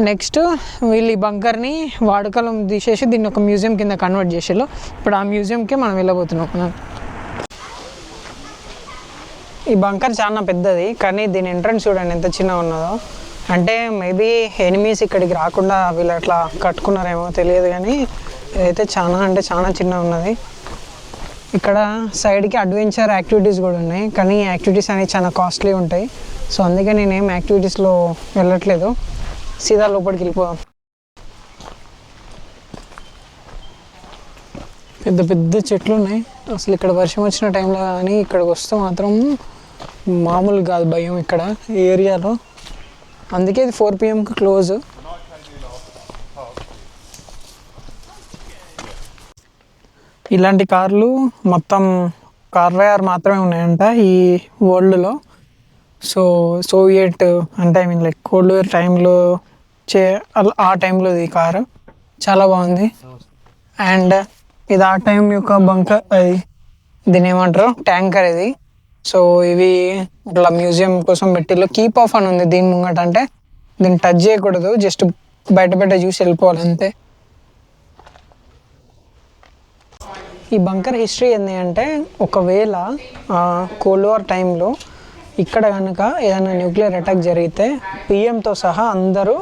Next వీళ్ళు ఈ బంకర్ని వాడుకలో తీసేసి దీన్ని ఒక మ్యూజియం కింద కన్వర్ట్ చేసేలో ఇప్పుడు ఆ మ్యూజియంకి మనం వెళ్ళబోతున్నాం. ఈ బంకర్ చాలా పెద్దది కానీ దీని ఎంట్రన్స్ చూడండి ఎంత చిన్నగా ఉన్నదో. అంటే మేబీ ఎనిమీస్ ఇక్కడికి రాకుండా వీళ్ళు అట్లా కట్టుకున్నారేమో తెలియదు కానీ ఇదైతే చాలా అంటే చాలా చిన్నగా ఉన్నది. ఇక్కడ సైడ్కి అడ్వెంచర్ యాక్టివిటీస్ కూడా ఉన్నాయి కానీ యాక్టివిటీస్ అనేవి చాలా కాస్ట్లీ ఉంటాయి. సో అందుకే నేనేం యాక్టివిటీస్లో వెళ్ళట్లేదు, సీదా లోపలికి వెళ్ళిపోదాం. పెద్ద పెద్ద చెట్లు ఉన్నాయి. అసలు ఇక్కడ వర్షం వచ్చిన టైంలో కానీ ఇక్కడికి వస్తే మాత్రం మామూలు కాదు భయం ఇక్కడ ఈ ఏరియాలో. అందుకే ఇది 4 PM క్లోజ్. ఇలాంటి కార్లు మొత్తం 66 మాత్రమే ఉన్నాయంట ఈ వరల్డ్లో. సో సోవియట్ అంటే I mean like cold war టైంలో ఆ టైంలో ఈ కారు చాలా బాగుంది. అండ్ ఇది ఆ టైం యొక్క బంకర్, అది దీని ఏమంటారు ట్యాంకర్ ఇది. సో ఇవి అట్లా మ్యూజియం కోసం పెట్టిలో కీప్ ఆఫ్ అని ఉంది దీని ముంగట. అంటే దీన్ని టచ్ చేయకూడదు, జస్ట్ బయట చూసి వెళ్ళిపోవాలి అంతే. ఈ బంకర్ హిస్టరీ ఏంటి అంటే ఒకవేళ కోల్డ్ వార్ టైంలో ఇక్కడ కనుక ఏదైనా న్యూక్లియర్ అటాక్ జరిగితే పిఎంతో సహా అందరూ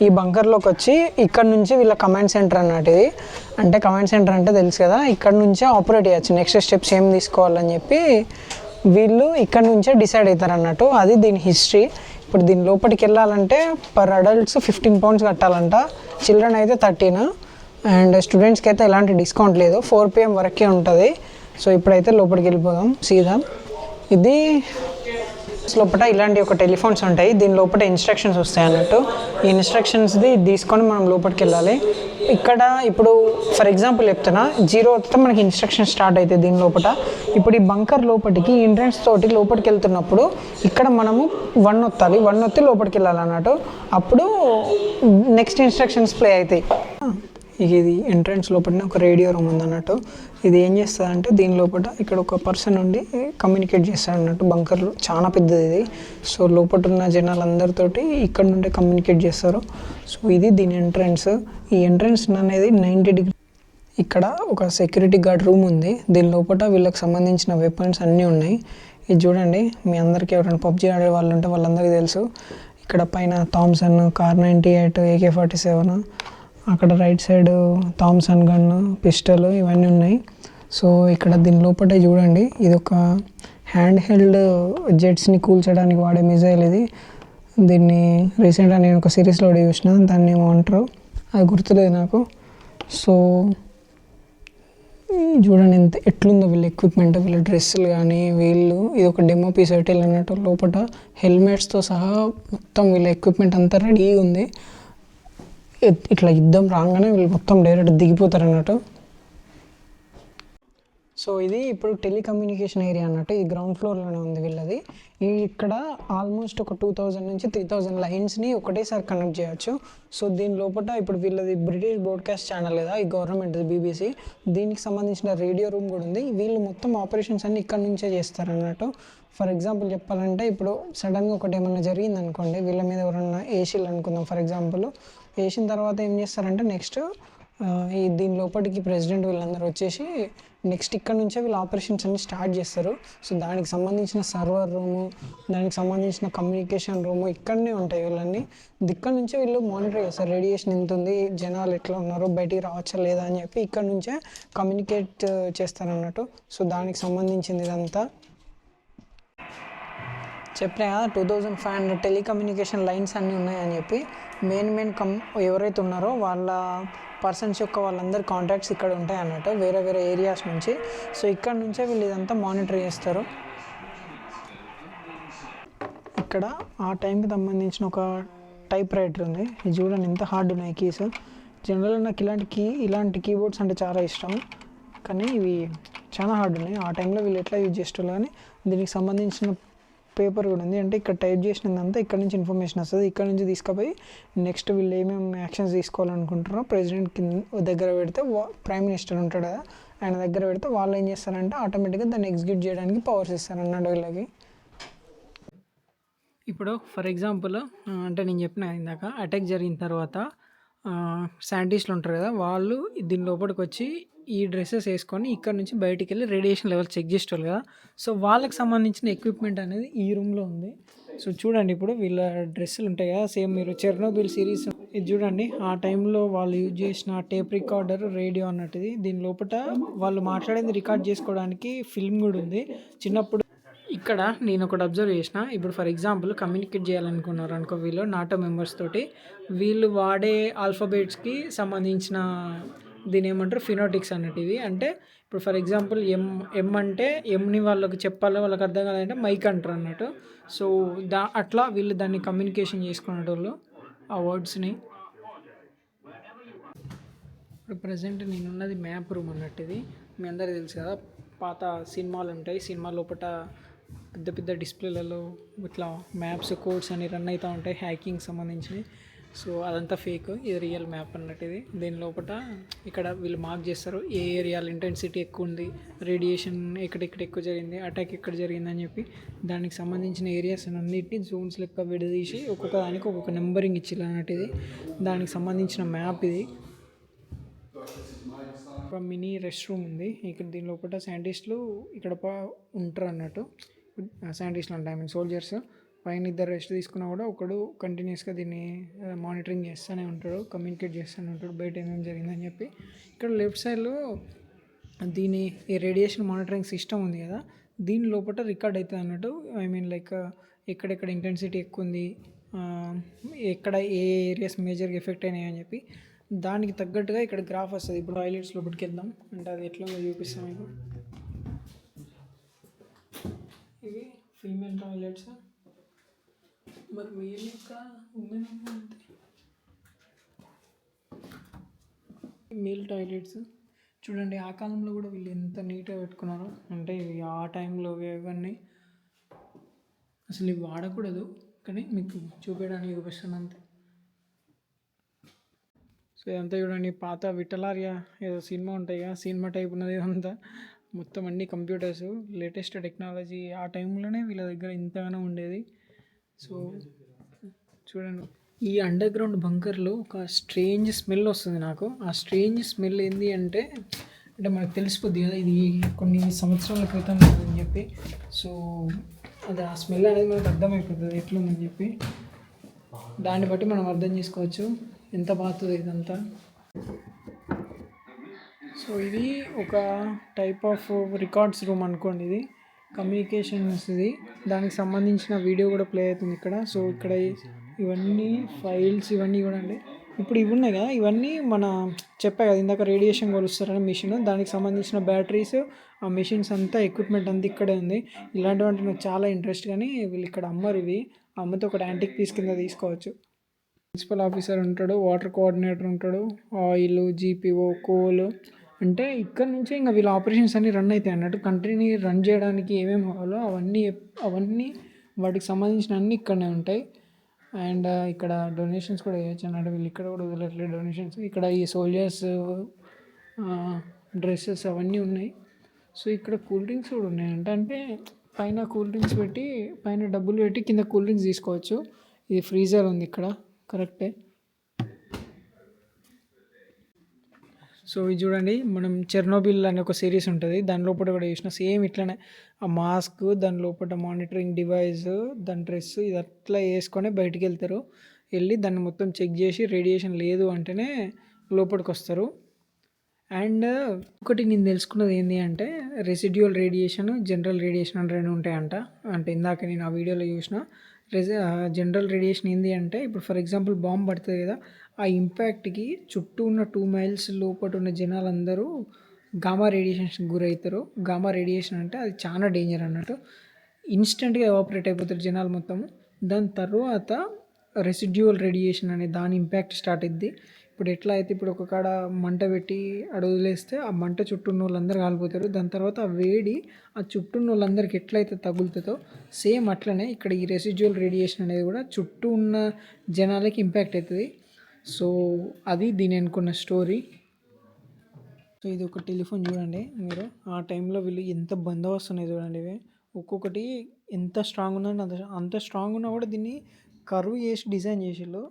ఈ బంకర్లోకి వచ్చి ఇక్కడ నుంచి వీళ్ళ కమాండ్ సెంటర్ అన్నట్టు. ఇది అంటే కమాండ్ సెంటర్ అంటే తెలుసు కదా, ఇక్కడ నుంచే ఆపరేట్ చేయొచ్చు, నెక్స్ట్ స్టెప్స్ ఏం తీసుకోవాలని చెప్పి వీళ్ళు ఇక్కడ నుంచే డిసైడ్ అవుతారు అన్నట్టు. అది దీని హిస్టరీ. ఇప్పుడు దీని లోపలికి వెళ్ళాలంటే పర్ అడల్ట్స్ 15 pounds కట్టాలంట, చిల్డ్రన్ అయితే 13, అండ్ స్టూడెంట్స్కి అయితే ఎలాంటి డిస్కౌంట్ లేదు. 4 PM వరకే ఉంటుంది. సో ఇప్పుడైతే లోపలికి వెళ్ళిపోదాం సీదా. ఇది లోపల ఇలాంటి ఒక టెలిఫోన్స్ ఉంటాయి, దీని లోపల ఇన్స్ట్రక్షన్స్ వస్తాయి అన్నట్టు. ఈ ఇన్స్ట్రక్షన్స్ది తీసుకొని మనం లోపలికి వెళ్ళాలి. ఇక్కడ ఇప్పుడు ఫర్ ఎగ్జాంపుల్ చెప్తున్నా 0 వస్తే మనకి ఇన్స్ట్రక్షన్ స్టార్ట్ అవుతుంది దీని లోపల. ఇప్పుడు ఈ బంకర్ లోపలికి ఎంట్రన్స్ తోటి లోపలికి వెళ్తున్నప్పుడు ఇక్కడ మనము 1 వత్తాలి, 1 వస్తే లోపలికి వెళ్ళాలి అన్నట్టు. అప్పుడు నెక్స్ట్ ఇన్స్ట్రక్షన్స్ ప్లే అవుతాయి. ఇది ఎంట్రన్స్ లోపలనే ఒక రేడియో రూమ్ ఉంది అన్నట్టు. ఇది ఏం చేస్తుంది అంటే దీని లోపల ఇక్కడ ఒక పర్సన్ ఉండి కమ్యూనికేట్ చేస్తాడు అన్నట్టు. బంకర్లు చాలా పెద్దది ఇది. సో లోపల ఉన్న జనాలందరితోటి ఇక్కడ నుండి కమ్యూనికేట్ చేస్తారు. సో ఇది దీని ఎంట్రన్స్. ఈ ఎంట్రన్స్ అనేది 90 degrees. ఇక్కడ ఒక సెక్యూరిటీ గార్డ్ రూమ్ ఉంది, దీని లోపల వీళ్ళకి సంబంధించిన వెపన్స్ అన్నీ ఉన్నాయి. ఇది చూడండి, మీ అందరికీ ఎవరైనా పబ్జీ ఆడే వాళ్ళు ఉంటే వాళ్ళందరికీ తెలుసు. ఇక్కడ పైన థామ్సన్, Kar98, AK-47, అక్కడ right side Thompson gun, pistol ఇవన్నీ ఉన్నాయి. సో ఇక్కడ దీని లోపల చూడండి, ఇది ఒక హ్యాండ్ హెల్డ్ జెట్స్ని కూల్చడానికి వాడే మిజైల్ ఇది. దీన్ని రీసెంట్గా నేను ఒక సిరీస్లో చూసిన, దాన్ని ఏమంటారు అది గుర్తులేదు నాకు. సో చూడండి ఎంత ఎట్లుందో వీళ్ళ ఎక్విప్మెంట్, వీళ్ళ డ్రెస్సులు కానీ వీళ్ళు. ఇది ఒక డెమో పీస్ హోటల్ అన్నట్టు. లోపల హెల్మెట్స్తో సహా మొత్తం వీళ్ళ ఎక్విప్మెంట్ అంతా రెడీగా ఉంది. ఇట్లా యుద్ధం రాగానే వీళ్ళు మొత్తం డైరెక్ట్ దిగిపోతారు అన్నట్టు. సో ఇది ఇప్పుడు టెలికమ్యూనికేషన్ ఏరియా అన్నట్టు. ఈ గ్రౌండ్ ఫ్లోర్లోనే ఉంది వీళ్ళది. ఇక్కడ ఆల్మోస్ట్ ఒక 2000 నుంచి 3000 లైన్స్ని ఒకటేసారి కనెక్ట్ చేయొచ్చు. సో దీని లోపల ఇప్పుడు వీళ్ళది బ్రిటిష్ బ్రాడ్కాస్ట్ ఛానల్ లేదా ఈ గవర్నమెంట్ BBC, దీనికి సంబంధించిన రేడియో రూమ్ కూడా ఉంది. వీళ్ళు మొత్తం ఆపరేషన్స్ అన్ని ఇక్కడ నుంచే చేస్తారు అన్నట్టు. ఫర్ ఎగ్జాంపుల్ చెప్పాలంటే ఇప్పుడు సడన్గా ఒకటి ఏమన్నా జరిగింది అనుకోండి, వీళ్ళ మీద ఎవరన్నా వేసిళ్ళు అనుకుందాం ఫర్ ఎగ్జాంపుల్. వేసిన తర్వాత ఏం చేస్తారంటే నెక్స్ట్ దీని లోపలికి ప్రెసిడెంట్ వీళ్ళందరూ వచ్చేసి నెక్స్ట్ ఇక్కడ నుంచే వీళ్ళు ఆపరేషన్స్ అన్ని స్టార్ట్ చేస్తారు. సో దానికి సంబంధించిన సర్వర్ రూము, దానికి సంబంధించిన కమ్యూనికేషన్ రూము ఇక్కడనే ఉంటాయి వీళ్ళన్నీ. ఇక్కడ నుంచే వీళ్ళు మానిటర్ చేస్తారు, రేడియేషన్ ఎంత ఉంది, జనాలు ఎట్లా ఉన్నారు, బయటికి రావచ్చా లేదా అని చెప్పి ఇక్కడ నుంచే కమ్యూనికేట్ చేస్తారు అన్నట్టు. సో దానికి సంబంధించింది ఇదంతా. చెప్పినా కదా 2500 టెలికమ్యూనికేషన్ లైన్స్ అన్నీ ఉన్నాయని చెప్పి. మెయిన్ ఎవరైతే ఉన్నారో వాళ్ళ పర్సన్స్ యొక్క వాళ్ళందరి కాంటాక్ట్స్ ఇక్కడ ఉంటాయి అన్నట్టు, వేరే వేరే ఏరియాస్ నుంచి. సో ఇక్కడ నుంచే వీళ్ళు ఇదంతా మానిటర్ చేస్తారు. ఇక్కడ ఆ టైంకి సంబంధించిన ఒక టైప్ రైటర్ ఉంది, ఇది చూడండి ఎంత హార్డ్ ఉన్నాయి కీస్. జనరల్గా నాకు ఇలాంటి కీబోర్డ్స్ అంటే చాలా ఇష్టం, కానీ ఇవి చాలా హార్డ్ ఉన్నాయి. ఆ టైంలో వీళ్ళు ఎట్లా యూజ్ చేస్తారు కానీ దీనికి సంబంధించిన పేపర్ కూడా ఉంది. అంటే ఇక్కడ టైప్ చేసినంతా ఇక్కడ నుంచి ఇన్ఫర్మేషన్ వస్తుంది, ఇక్కడ నుంచి తీసుకుపోయి నెక్స్ట్ వీళ్ళు ఏమేమి యాక్షన్స్ తీసుకోవాలనుకుంటారో ప్రెసిడెంట్ దగ్గర పెడితే, ప్రైమ్ మినిస్టర్ ఉంటాడు కదా ఆయన దగ్గర పెడితే వాళ్ళు ఏం చేస్తారంటే ఆటోమేటిక్గా దాన్ని ఎగ్జిక్యూట్ చేయడానికి పవర్స్ ఇస్తారు అన్నాడు వీళ్ళకి. ఇప్పుడు ఫర్ ఎగ్జాంపుల్ అంటే నేను చెప్పిన ఇందాక అటాక్ జరిగిన తర్వాత సైంటిస్టులు ఉంటారు కదా, వాళ్ళు దీని లోపలికొచ్చి ఈ డ్రెసెస్ వేసుకొని ఇక్కడ నుంచి బయటికెళ్ళి రేడియేషన్ లెవెల్ చెక్ చేసేటోళ్ళు కదా. సో వాళ్ళకి సంబంధించిన ఎక్విప్మెంట్ అనేది ఈ రూమ్లో ఉంది. సో చూడండి ఇప్పుడు వీళ్ళ డ్రెస్సులు ఉంటాయి కదా, సేమ్ మీరు చెర్నోబిల్ సిరీస్ ఇది చూడండి, ఆ టైంలో వాళ్ళు యూజ్ చేసిన టేప్ రికార్డర్, రేడియో అన్నట్టుది. దీని లోపల వాళ్ళు మాట్లాడేది రికార్డ్ చేసుకోవడానికి ఫిల్మ్ కూడా ఉంది. చిన్నప్పుడు ఇక్కడ నేను ఒకటి అబ్జర్వ్ చేసిన, ఇప్పుడు ఫర్ ఎగ్జాంపుల్ కమ్యూనికేట్ చేయాలనుకున్నారు అనుకో వీళ్ళు నాటో మెంబర్స్ తోటి, వీళ్ళు వాడే ఆల్ఫాబెట్స్కి సంబంధించిన దీని ఏమంటారు ఫినోటిక్స్ అన్నటివి. అంటే ఇప్పుడు ఫర్ ఎగ్జాంపుల్ ఎం అంటే ఎంని వాళ్ళకి చెప్పాలి, వాళ్ళకి అర్థం కాదంటే మైక్ అంటారు అన్నట్టు. సో అట్లా వీళ్ళు దాన్ని కమ్యూనికేషన్ చేసుకునేటోళ్ళు ఆ వర్డ్స్ని. ఇప్పుడు ప్రజెంట్ నేనున్నది మ్యాప్ రూమ్ అన్నట్టు. ఇది మీ అందరికీ తెలుసు కదా, పాత సినిమాలు ఉంటాయి, సినిమా లోపల పెద్ద పెద్ద డిస్ప్లేలలో ఇట్లా మ్యాప్స్ కోడ్స్ అని రన్ అవుతూ ఉంటాయి హ్యాకింగ్ సంబంధించినవి. సో అదంతా ఫేక్, ఇది రియల్ మ్యాప్ అన్నట్టు. ఇది దీని లోపల ఇక్కడ వీళ్ళు మార్క్ చేస్తారు ఏ ఏరియాలో ఇంటెన్సిటీ ఎక్కువ ఉంది, రేడియేషన్ ఎక్కడెక్కడ ఎక్కువ జరిగింది, అటాక్ ఎక్కడ జరిగిందని చెప్పి దానికి సంబంధించిన ఏరియాస్ అన్నిటిని జోన్స్ లెక్క విడదీసి ఒక్కొక్క దానికి ఒక్కొక్క నెంబరింగ్ ఇచ్చిల్లు అన్నట్టు. ఇది దానికి సంబంధించిన మ్యాప్. ఇది ఒక మినీ రెస్ట్ రూమ్ ఉంది ఇక్కడ. దీని లోపల సైంటిస్టులు ఇక్కడ ఉంటారు అన్నట్టు. సైంటిస్టులు అంటే ఐ మీన్ సోల్జర్స్. పైన ఇద్దరు రెస్ట్ తీసుకున్నా కూడా ఒకడు కంటిన్యూస్గా దీన్ని మానిటరింగ్ చేస్తూనే ఉంటాడు, కమ్యూనికేట్ చేస్తూనే ఉంటాడు బయట ఏమేమి జరిగిందని చెప్పి. ఇక్కడ లెఫ్ట్ సైడ్లో దీని ఈ రేడియేషన్ మానిటరింగ్ సిస్టమ్ ఉంది కదా, దీని లోపల రికార్డ్ అవుతుంది అన్నట్టు. ఐ మీన్ లైక్ ఎక్కడెక్కడ ఇంటెన్సిటీ ఎక్కువ ఉంది, ఎక్కడ ఏ ఏరియాస్ మేజర్గా ఎఫెక్ట్ అయినాయి అని చెప్పి దానికి తగ్గట్టుగా ఇక్కడ గ్రాఫ్ వస్తుంది. ఇప్పుడు టాయిలెట్స్ లోపలికి వెళ్దాం అంటే అది ఎట్లా చూపిస్తాం మీకు. ఇవి ఫీమేల్ టాయిలెట్స్, మరి మేల్ యొక్క ఉమెన్ అంతే. మేల్ టాయిలెట్స్ చూడండి, ఆ కాలంలో కూడా వీళ్ళు ఎంత నీట్గా పెట్టుకున్నారు అంటే ఇవి ఆ టైంలో ఇవన్నీ అసలు ఇవి వాడకూడదు, కానీ మీకు చూపించడానికి చూపిస్తాను అంతే. సో ఇదంతా చూడండి పాత విఠలార్య ఏదో సినిమా ఉంటాయి కదా, సినిమా టైప్ ఉన్నది ఇదంతా. మొత్తం అన్ని కంప్యూటర్స్, లేటెస్ట్ టెక్నాలజీ. ఆ టైంలోనే వీళ్ళ దగ్గర ఇంతగానో ఉండేది. సో చూడండి, ఈ అండర్ గ్రౌండ్ బంకర్లో ఒక స్ట్రేంజ్ స్మెల్ వస్తుంది నాకు. ఆ స్ట్రేంజ్ స్మెల్ ఏంది అంటే మనకు తెలిసిపోద్ది కదా ఇది కొన్ని సంవత్సరాల క్రితం అని చెప్పి. సో అది ఆ స్మెల్ అనేది మనకు అర్థమైపోతుంది ఎట్లుందని చెప్పి. దాన్ని బట్టి మనం అర్థం చేసుకోవచ్చు ఎంత బాగుంటుంది ఇదంతా. సో ఇది ఒక టైప్ ఆఫ్ రికార్డ్స్ రూమ్ అనుకోండి. ఇది కమ్యూనికేషన్స్, ఇది దానికి సంబంధించిన వీడియో కూడా ప్లే అవుతుంది ఇక్కడ. సో ఇక్కడ ఇవన్నీ ఫైల్స్ ఇవన్నీ కూడా అండి. ఇప్పుడు ఇవి ఉన్నాయి కదా, ఇవన్నీ మన చెప్పా కదా ఇందాక రేడియేషన్ కొలుస్తారని మిషన్, దానికి సంబంధించిన బ్యాటరీస్, ఆ మిషన్స్ అంతా ఎక్విప్మెంట్ అంతా ఇక్కడే ఉంది. ఇలాంటివంటే నాకు చాలా ఇంట్రెస్ట్, కానీ వీళ్ళు ఇక్కడ అమ్మరు ఇవి. అమ్మతో ఒక యాంటిక్ పీస్ కింద తీసుకోవచ్చు. ప్రిన్సిపల్ ఆఫీసర్ ఉంటాడు, వాటర్ కోఆర్డినేటర్ ఉంటాడు, ఆయిల్, జీపీఓ, కోల్. అంటే ఇక్కడ నుంచే ఇంకా వీళ్ళ ఆపరేషన్స్ అన్నీ రన్ అవుతాయి అన్నట్టు. కంట్రీని రన్ చేయడానికి ఏమేమి కావాలో అవన్నీ వాటికి సంబంధించిన అన్నీ ఇక్కడనే ఉంటాయి. అండ్ ఇక్కడ డొనేషన్స్ కూడా వేయచ్చు అన్నట్టు. వీళ్ళు ఇక్కడ కూడా వదలట్లేదు డొనేషన్స్. ఇక్కడ ఈ సోల్జర్స్ డ్రెస్సెస్ అవన్నీ ఉన్నాయి. సో ఇక్కడ కూల్ డ్రింక్స్ కూడా ఉన్నాయి అంటే పైన కూల్ డ్రింక్స్ పెట్టి, పైన డబ్బులు పెట్టి కింద కూల్ డ్రింక్స్ తీసుకోవచ్చు. ఇది ఫ్రీజర్ ఉంది ఇక్కడ, కరెక్టే. సో ఇది చూడండి, మనం చెర్నోబిల్ అనే ఒక సిరీస్ ఉంటుంది, దాని లోపల కూడా చూసిన సేమ్ ఇట్లనే ఆ మాస్క్, దాని లోపల మానిటరింగ్ డివైస్, దాని డ్రెస్, ఇది అట్లా వేసుకొని బయటికి వెళ్తారు. వెళ్ళి దాన్ని మొత్తం చెక్ చేసి రేడియేషన్ లేదు అంటేనే లోపలికి వస్తారు. అండ్ ఒకటి నేను తెలుసుకున్నది ఏంటి అంటే రెసిడ్యువల్ రేడియేషన్, జనరల్ రేడియేషన్ అని రెండు ఉంటాయంట. అంటే ఇందాక నేను ఆ వీడియోలో చూసిన. జనరల్ రేడియేషన్ ఏంటి అంటే ఇప్పుడు ఫర్ ఎగ్జాంపుల్ బాంబు పడుతుంది కదా, ఆ ఇంపాక్ట్కి చుట్టూ ఉన్న 2 మైల్స్ లోపల ఉన్న జనాలందరూ గామా రేడియేషన్కి గురవుతారు. గామా రేడియేషన్ అంటే అది చాలా డేంజర్ అన్నట్టు. ఇన్స్టెంట్గా ఎవాపరేట్ అయిపోతారు జనాలు మొత్తము. దాని తర్వాత రెసిడ్యువల్ రేడియేషన్ అనే దాని ఇంపాక్ట్ స్టార్ట్ అయింది. ఇప్పుడు ఎట్లా అయితే ఇప్పుడు ఒక కాడ మంట పెట్టి వదిలేస్తే ఆ మంట చుట్టూ ఉన్న వాళ్ళందరూ కాలిపోతారు. దాని తర్వాత ఆ వేడి ఆ చుట్టూ ఉన్న వాళ్ళందరికీ ఎట్లయితే తగులుతుందో సేమ్ అట్లనే ఇక్కడ ఈ రెసిడ్యువల్ రేడియేషన్ అనేది కూడా చుట్టూ ఉన్న జనాలకి ఇంపాక్ట్ అవుతుంది. సో అది దీని అనుకున్న స్టోరీ. సో ఇది ఒక టెలిఫోన్ చూడండి మీరు, ఆ టైంలో వీళ్ళు ఎంత బందోబస్తు ఉన్నాయి చూడండి. ఇవి ఒక్కొక్కటి ఎంత స్ట్రాంగ్ ఉందంటే అంత స్ట్రాంగ్ ఉన్నా కూడా దీన్ని కర్వ్ చేసి డిజైన్ చేసిళ్ళు.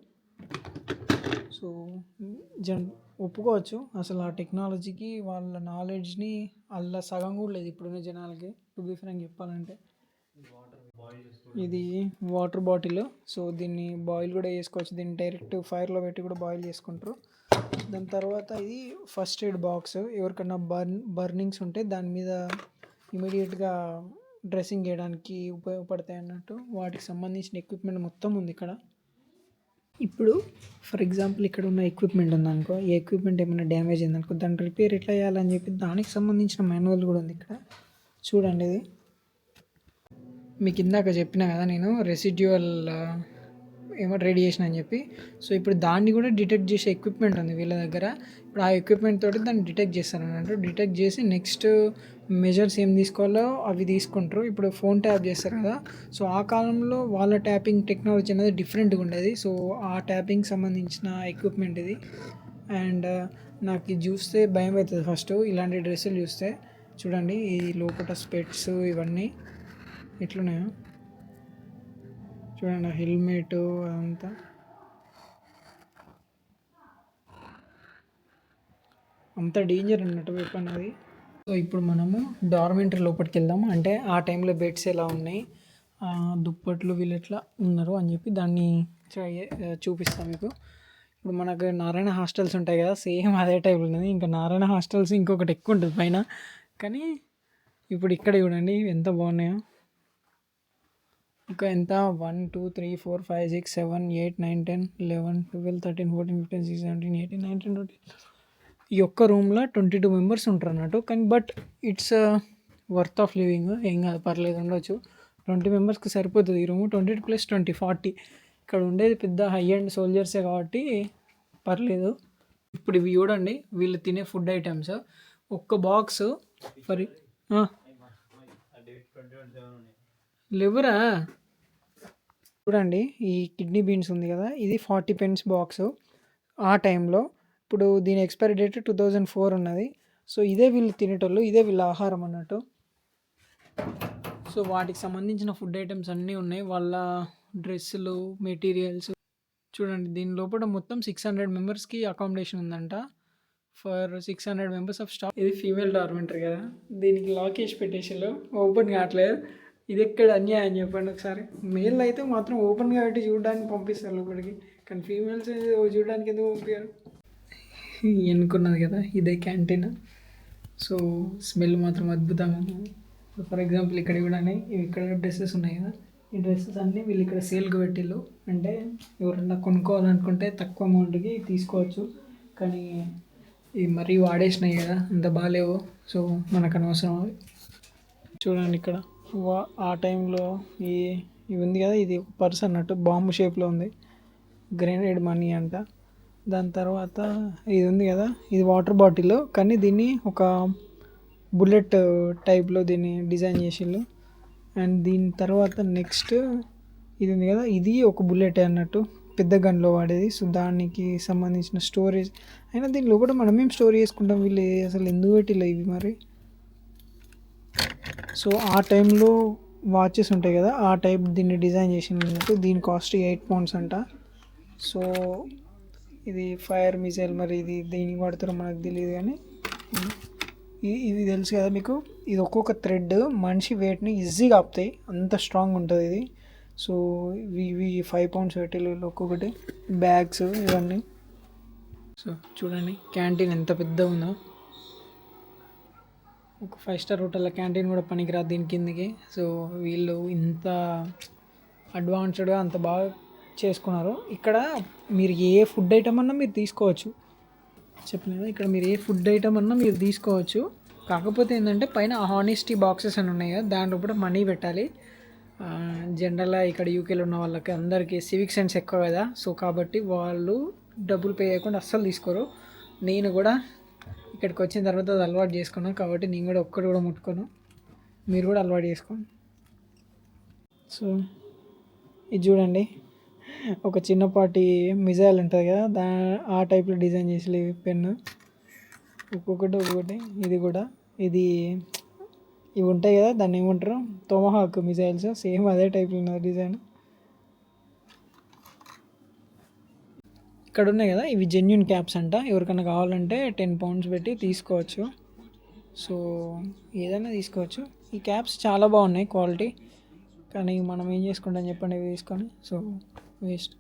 సో ఒప్పుకోవచ్చు, అసలు ఆ టెక్నాలజీకి వాళ్ళ నాలెడ్జ్ని అలా సగం కూడా లేదు ఇప్పుడున్న జనాలకి, టు బీ ఫ్రాంక్ చెప్పాలంటే. ఇది వాటర్ బాటిల్. సో దీన్ని బాయిల్ కూడా చేసుకోవచ్చు, దీన్ని డైరెక్ట్ ఫైర్లో పెట్టి కూడా బాయిల్ చేసుకుంటారు. దాని తర్వాత ఇది ఫస్ట్ ఎయిడ్ బాక్స్, ఎవరికన్నా బర్నింగ్స్ ఉంటే దాని మీద ఇమీడియట్గా డ్రెస్సింగ్ చేయడానికి ఉపయోగపడతాయి అన్నట్టు. వాటికి సంబంధించిన ఎక్విప్మెంట్ మొత్తం ఉంది ఇక్కడ. ఇప్పుడు ఫర్ ఎగ్జాంపుల్ ఇక్కడ ఉన్న ఎక్విప్మెంట్ ఉందనుకో, ఈ ఎక్విప్మెంట్ ఏమైనా డ్యామేజ్ అయిందనుకో, దాన్ని రిపేర్ ఎట్లా చేయాలని చెప్పి దానికి సంబంధించిన మాన్యువల్ కూడా ఉంది ఇక్కడ. చూడండి, ఇది మీకు ఇందాక చెప్పినా కదా నేను రెసిడ్యువల్ ఏమో రేడియేషన్ అని చెప్పి. సో ఇప్పుడు దాన్ని కూడా డిటెక్ట్ చేసే ఎక్విప్మెంట్ ఉంది వీళ్ళ దగ్గర. ఇప్పుడు ఆ ఎక్విప్మెంట్ తోటి దాన్ని డిటెక్ట్ చేస్తారు అన్నట్టు. డిటెక్ట్ చేసి నెక్స్ట్ మెజర్స్ ఏం తీసుకోవాలో అవి తీసుకుంటారు. ఇప్పుడు ఫోన్ ట్యాప్ చేస్తారు కదా, సో ఆ కాలంలో వాళ్ళ ట్యాపింగ్ టెక్నాలజీ అనేది డిఫరెంట్గా ఉండేది. సో ఆ ట్యాపింగ్ సంబంధించిన ఎక్విప్మెంట్ ఇది. అండ్ నాకు ఇది చూస్తే భయం అవుతుంది ఫస్ట్, ఇలాంటి డ్రెస్సులు చూస్తే. చూడండి ఈ లోపల స్పెట్స్ ఇవన్నీ ఎట్లున్నాయో చూడండి, హెల్మెట్ అదంతా. అంత డేంజర్ అన్నట్టు వెపన్ అది. సో ఇప్పుడు మనము డార్మెంటరీ లోపలికి వెళ్దాము. అంటే ఆ టైంలో బెడ్స్ ఎలా ఉన్నాయి, దుప్పట్లు వీళ్ళు ఎట్లా ఉన్నారు అని చెప్పి దాన్ని చూపిస్తాం మీకు. ఇప్పుడు మనకు నారాయణ హాస్టల్స్ ఉంటాయి కదా, సేమ్ అదే టైప్ ఉన్నది. ఇంకా నారాయణ హాస్టల్స్ ఇంకొకటి ఎక్కువ ఉంటుంది పైన, కానీ ఇప్పుడు ఇక్కడ చూడండి ఎంత బాగున్నాయో. ఇంకా ఎంత 1 2 3 4 5 6 7 8 9 10 11 12 13 14 15 16 17 18 19 20. ఈ ఒక్క రూమ్లో 22 మెంబర్స్ ఉంటారు అన్నట్టు. కానీ but it's worth of living, ఏం కాదు, పర్లేదు, ఉండొచ్చు. 20 మెంబర్స్కి సరిపోతుంది ఈ రూము. 20 + 20 40. ఇక్కడ ఉండేది పెద్ద హై అండ్ సోల్జర్సే కాబట్టి పర్లేదు. ఇప్పుడు ఇవి చూడండి, వీళ్ళు తినే ఫుడ్ ఐటమ్స్. ఒక్క బాక్స్ ఫర్ లేవురా. చూడండి ఈ కిడ్నీ బీన్స్ ఉంది కదా, ఇది 40 pence బాక్స్ ఆ టైంలో. ఇప్పుడు దీని ఎక్స్పైరీ డేట్ 2004 ఉన్నది. సో ఇదే వీళ్ళు తినేటోళ్ళు, ఇదే వీళ్ళ ఆహారం అన్నట్టు. సో వాటికి సంబంధించిన ఫుడ్ ఐటమ్స్ అన్నీ ఉన్నాయి, వాళ్ళ డ్రెస్సులు, మెటీరియల్స్. చూడండి దీని లోపల మొత్తం 600 మెంబర్స్కి అకామిడేషన్ ఉందంట, ఫర్ 600 మెంబర్స్ ఆఫ్ స్టాఫ్. ఇది ఫీమేల్ డార్మెంటరీ కదా, దీనికి లాక్ వేసి పెట్టేసారు, ఓపెన్ కావట్లేదు. ఇది ఎక్కడ అన్యాయం చెప్పండి ఒకసారి. మేల్ అయితే మాత్రం ఓపెన్గా పెట్టి చూడడానికి పంపిస్తారు లోపలికి, కానీ ఫీమేల్స్ చూడడానికి ఎందుకు పంపించారు ఎన్నుకున్నది కదా. ఇదే క్యాంటీన్. సో స్మెల్ మాత్రం అద్భుతంగా ఉంది. ఫర్ ఎగ్జాంపుల్ ఇక్కడ కూడా ఇక్కడ డ్రెస్సెస్ ఉన్నాయి కదా, ఈ డ్రెస్సెస్ అన్నీ వీళ్ళు ఇక్కడ సేల్కి పెట్టిళ్ళు. అంటే ఎవరన్నా కొనుక్కోవాలనుకుంటే తక్కువ అమౌంట్కి తీసుకోవచ్చు. కానీ ఇవి మరీ వాడేసినాయి కదా, అంత బాగాలేవు. సో మనకు అనవసరం అవి. చూడండి ఇక్కడ ఆ టైంలో ఇవి ఉంది కదా, ఇది పర్స్ అన్నట్టు, బాంబు షేప్లో ఉంది, గ్రెనేడ్ మనీ అంట. దాని తర్వాత ఇది ఉంది కదా, ఇది వాటర్ బాటిల్, కానీ దీన్ని ఒక బుల్లెట్ టైప్లో దీన్ని డిజైన్ చేసిళ్ళు. అండ్ దీని తర్వాత నెక్స్ట్ ఇది ఉంది కదా, ఇది ఒక బుల్లెట్ అన్నట్టు, పెద్ద గన్లో వాడేది. సో దానికి సంబంధించిన స్టోరేజ్ అయినా దీని లోపల మనం ఏం స్టోర్ చేసుకుంటాం, వీళ్ళు అసలు ఎందుకు పెట్టిಲ್ಲ ఇవి మరి. సో ఆ టైంలో వాచెస్ ఉంటాయి కదా, ఆ టైప్ దీన్ని డిజైన్ చేసినట్టు. దీని కాస్ట్ 8 pounds అంట. సో ఇది ఫైర్ మిసైల్, మరి ఇది దేనికి వాడతారో మనకు తెలియదు, కానీ ఇది తెలుసు కదా మీకు. ఇది ఒక్కొక్క థ్రెడ్ మనిషి వెయిట్ని ఈజీగా ఆపుతాయి, అంత స్ట్రాంగ్ ఉంటుంది ఇది. సో ఇవి 5 pounds పెట్టిళ్ళు ఒక్కొక్కటి. బ్యాగ్స్ ఇవన్నీ. సో చూడండి క్యాంటీన్ ఎంత పెద్దగా ఉందో, ఒక 5-star హోటల్లో క్యాంటీన్ కూడా పనికిరాదు దీని కిందకి. సో వీళ్ళు ఇంత అడ్వాన్స్డ్గా అంత బాగా చేసుకున్నారు. ఇక్కడ మీరు ఏ ఫుడ్ ఐటమ్ అన్నా మీరు తీసుకోవచ్చు, చెప్పిన కదా, ఇక్కడ మీరు ఏ ఫుడ్ ఐటమ్ అన్నా మీరు తీసుకోవచ్చు. కాకపోతే ఏంటంటే పైన హానెస్టీ బాక్సెస్ అని ఉన్నాయి కదా, దాంట్లో కూడా మనీ పెట్టాలి. జనరల్గా ఇక్కడ యూకేలో ఉన్న వాళ్ళకి అందరికీ సివిక్ సెన్స్ ఎక్కువ కదా, సో కాబట్టి వాళ్ళు డబ్బులు పే చేయకుండా అస్సలు తీసుకోరు. నేను కూడా ఇక్కడికి వచ్చిన తర్వాత అది అలవాటు చేసుకున్నాను, కాబట్టి నేను కూడా ఒక్కటి కూడా ముట్టుకోను. మీరు కూడా అలవాటు చేసుకోండి. సో ఇది చూడండి, ఒక చిన్నపాటి మిజైల్ ఉంటుంది కదా, ఆ టైప్లో డిజైన్ చేసి పెన్ను, ఒక్కొక్కటి. ఇది కూడా ఇది ఇవి ఉంటాయి కదా, దాన్ని ఏమంటారు, టొమహాక్ మిసైల్స్, సేమ్ అదే టైప్లో ఉన్నది డిజైన్. ఇక్కడ ఉన్నాయి కదా, ఇవి జెన్యున్ క్యాప్స్ అంట. ఎవరికైనా కావాలంటే 10 pounds పెట్టి తీసుకోవచ్చు. సో ఏదైనా తీసుకోవచ్చు. ఈ క్యాప్స్ చాలా బాగున్నాయి క్వాలిటీ, కానీ మనం ఏం చేసుకుంటాం చెప్పండి ఇవి తీసుకొని. So waste.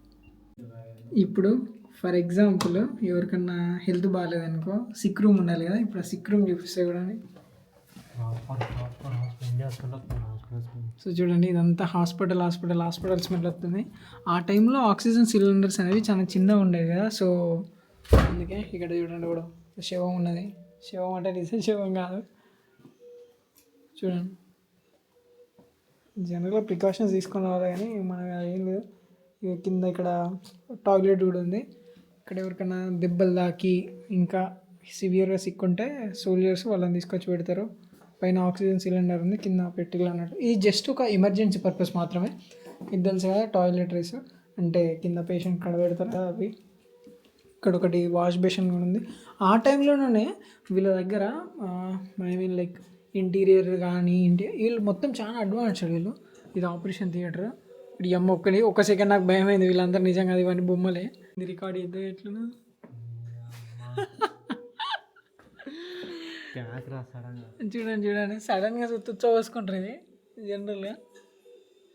ఇప్పుడు ఫర్ ఎగ్జాంపుల్ ఎవరికన్నా హెల్త్ బాగాలేదనుకో, సిక్ రూమ్ ఉండాలి కదా, ఇప్పుడు ఆ సిక్ రూమ్ చూపిస్తే కూడా. సో చూడండి, ఇదంతా హాస్పిటల్ స్మెల్ వస్తుంది. ఆ టైంలో ఆక్సిజన్ సిలిండర్స్ అనేవి చాలా చిన్నగా ఉండేవి కదా, సో అందుకే ఇక్కడ చూడండి కూడా శవం ఉన్నది. శవం అంటే నిజం శవం కాదు. చూడండి, జనరల్గా ప్రికాషన్స్ తీసుకుని రావాలి, కానీ మనకు ఏం లేదు. ఇక కింద ఇక్కడ టాయిలెట్ కూడా ఉంది. ఇక్కడ ఎవరికైనా దెబ్బలు తాకి ఇంకా సివియర్గా సిక్ ఉంటే సోల్జర్స్ వాళ్ళని తీసుకొచ్చి పెడతారు. పైన ఆక్సిజన్ సిలిండర్ ఉంది, కింద పెట్టిలు అన్నట్టు. ఇది జస్ట్ ఒక ఎమర్జెన్సీ పర్పస్ మాత్రమే. ఇది తెలుసు కదా, టాయిలెటరీస్ అంటే కింద పేషెంట్ కడ పెడతారు కదా అవి. ఇక్కడ ఒకటి వాష్ బేసిన్ కూడా ఉంది. ఆ టైంలోనే వీళ్ళ దగ్గర ఐ మీన్ లైక్ ఇంటీరియర్ కానీ వీళ్ళు మొత్తం చాలా అడ్వాన్స్డ్ వీళ్ళు. ఇది ఆపరేషన్ థియేటర్. ఇప్పుడు ఈ అమ్మ ఒక సెకండ్ నాకు భయం అయింది, వీళ్ళందరూ నిజంగా ఇవన్నీ బొమ్మలే. ఇది రికార్డ్ చేద్దాం ఎట్లా. చూడండి సడన్గా తుచ్చ పోసుకుంటారు. ఇది జనరల్గా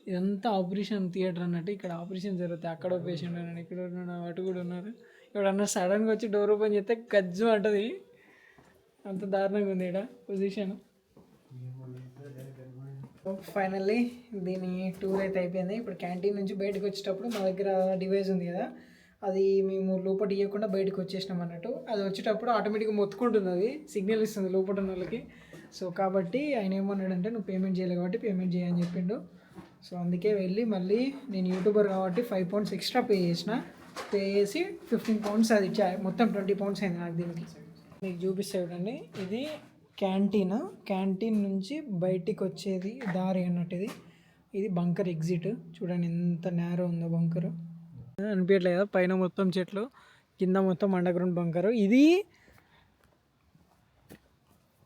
ఇదంతా ఆపరేషన్ థియేటర్ అన్నట్టు. ఇక్కడ ఆపరేషన్ జరుగుతాయి. అక్కడ పేషెంట్ ఉన్నాడు, ఇక్కడ ఉన్నాడు, అటు కూడా ఉన్నారు. ఎవడన్నా సడన్గా వచ్చి డోర్ ఓపెన్ చేస్తే గజ్జు అంటది. అంత దారుణంగా ఉంది ఇక్కడ పొజిషన్. ఫైనల్లీ దీని టూర్ అయితే అయిపోయింది. ఇప్పుడు క్యాంటీన్ నుంచి బయటకు వచ్చేటప్పుడు మా దగ్గర డివైస్ ఉంది కదా, అది మేము లోపల ఇవ్వకుండా బయటకు వచ్చేసినాం అన్నట్టు. అది వచ్చేటప్పుడు ఆటోమేటిక్గా మొత్తుకుంటుంది, అది సిగ్నల్ ఇస్తుంది లోపల ఉన్న వాళ్ళకి. సో కాబట్టి ఆయన ఏమన్నాడంటే, నువ్వు పేమెంట్ చేయలేదు కాబట్టి పేమెంట్ చేయని చెప్పిండు. సో అందుకే వెళ్ళి మళ్ళీ నేను యూట్యూబర్ కాబట్టి 5 pounds ఎక్స్ట్రా పే చేసి 15 pounds అది మొత్తం 20 pounds అయింది నాకు. దీనికి మీకు చూపిస్తే చూడండి, ఇది క్యాంటీన్ నుంచి బయటికి వచ్చేది దారి అన్నట్టు. ఇది బంకర్ ఎగ్జిట్. చూడండి ఎంత నేరో ఉందో బంకరు, అనిపించట్లేదు కదా. పైన మొత్తం చెట్లు, కింద మొత్తం అండర్గ్రౌండ్ బంకరు. ఇది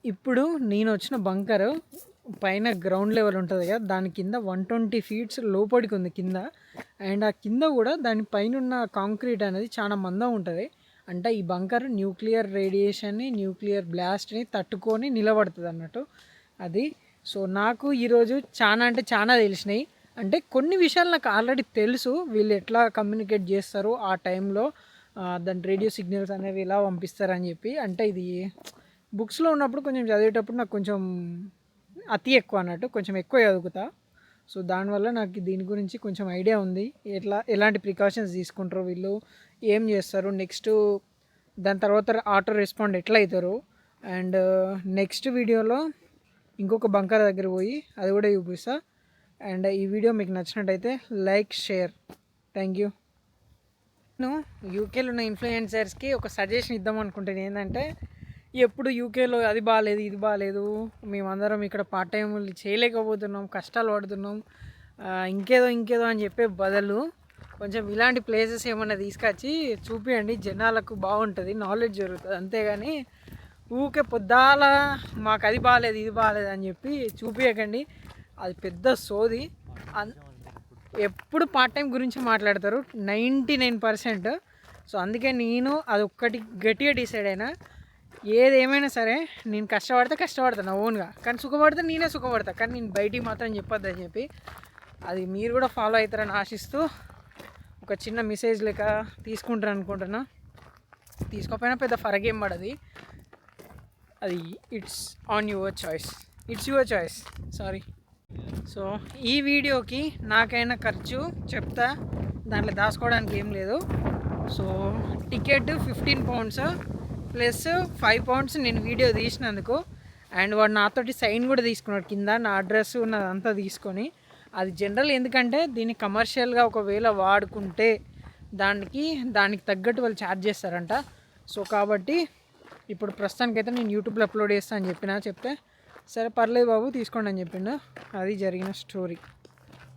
ఇప్పుడు నేను వచ్చిన బంకరు పైన గ్రౌండ్ లెవెల్ ఉంటుంది కదా, దాని కింద 120 feet లోపలికి ఉంది కింద. అండ్ ఆ కింద కూడా దాని పైన ఉన్న కాంక్రీట్ అనేది చాలా మందం ఉంటుంది. అంటే ఈ బంకర్ న్యూక్లియర్ రేడియేషన్ని, న్యూక్లియర్ బ్లాస్ట్ని తట్టుకొని నిలబడుతుంది అన్నట్టు అది. సో నాకు ఈరోజు చాలా తెలిసినాయి. అంటే కొన్ని విషయాలు నాకు ఆల్రెడీ తెలుసు, వీళ్ళు ఎట్లా కమ్యూనికేట్ చేస్తారు ఆ టైంలో, దాని రేడియో సిగ్నల్స్ అనేవి ఎలా పంపిస్తారని చెప్పి. అంటే ఇది బుక్స్లో ఉన్నప్పుడు కొంచెం చదివేటప్పుడు నాకు కొంచెం అతి ఎక్కువ అన్నట్టు, కొంచెం ఎక్కువ చదువుతా. సో దానివల్ల నాకు దీని గురించి కొంచెం ఐడియా ఉంది, ఎలాంటి ప్రికాషన్స్ తీసుకుంటారు వీళ్ళు, ఏం చేస్తారు నెక్స్ట్, దాని తర్వాత ఆటో రెస్పాండ్ ఎట్లా అవుతారు. అండ్ నెక్స్ట్ వీడియోలో ఇంకొక బంకర్ దగ్గర పోయి అది కూడా చూపిస్తా. అండ్ ఈ వీడియో మీకు నచ్చినట్టయితే లైక్, షేర్. Thank you. నేను యూకేలో ఉన్న ఇన్ఫ్లుయెన్సర్స్కి ఒక సజెషన్ ఇద్దాం అనుకుంటాను. ఏంటంటే, ఎప్పుడు యూకేలో అది బాగాలేదు ఇది బాగాలేదు, మేమందరం ఇక్కడ పార్ట్ టైం చేయలేకపోతున్నాం, కష్టాలు పడుతున్నాం, ఇంకేదో అని చెప్పే బదులు కొంచెం ఇలాంటి ప్లేసెస్ ఏమన్నా తీసుకొచ్చి చూపించండి, జనాలకు బాగుంటుంది, నాలెడ్జ్ జరుగుతుంది. అంతేగాని ఊకే పొద్దాల మాకు అది బాగాలేదు ఇది బాగాలేదు అని చెప్పి చూపించకండి, అది పెద్ద సోది. ఎప్పుడు పార్ట్ టైం గురించి మాట్లాడతారు 99%. సో అందుకే నేను అది ఒక్కటి గట్టిగా డిసైడ్ అయినా, ఏదేమైనా సరే నేను కష్టపడతా నా ఓన్గా, కానీ సుఖపడితే నేనే సుఖపడతా, కానీ నేను బయటికి మాత్రం చెప్పొద్దని చెప్పి. అది మీరు కూడా ఫాలో అవుతారని ఆశిస్తూ ఒక చిన్న మెసేజ్ లెక్క తీసుకుంటారు అనుకుంటున్నా. తీసుకోకపోయినా పెద్ద ఫరక్ ఏం పడది, అది it's your choice. Sorry. So ఈ వీడియోకి నాకైనా ఖర్చు చెప్తా, దాంట్లో దాచుకోవడానికి ఏం లేదు. So ticket 15 pounds plus 5 pounds నేను వీడియో తీసినందుకు. అండ్ వాడు నాతోటి సైన్ కూడా తీసుకున్నాడు కింద, నా అడ్రస్ ఉన్నదంతా తీసుకొని. అది జనరల్, ఎందుకంటే దీన్ని కమర్షియల్గా ఒకవేళ వాడుకుంటే దానికి తగ్గట్టు వాళ్ళు ఛార్జ్ చేస్తారంట. సో కాబట్టి ఇప్పుడు ప్రస్తుతానికైతే నేను యూట్యూబ్లో అప్లోడ్ చేస్తాను అని చెప్తే, సరే పర్లేదు బాబు తీసుకోండి అని చెప్పిండు. అది జరిగిన స్టోరీ.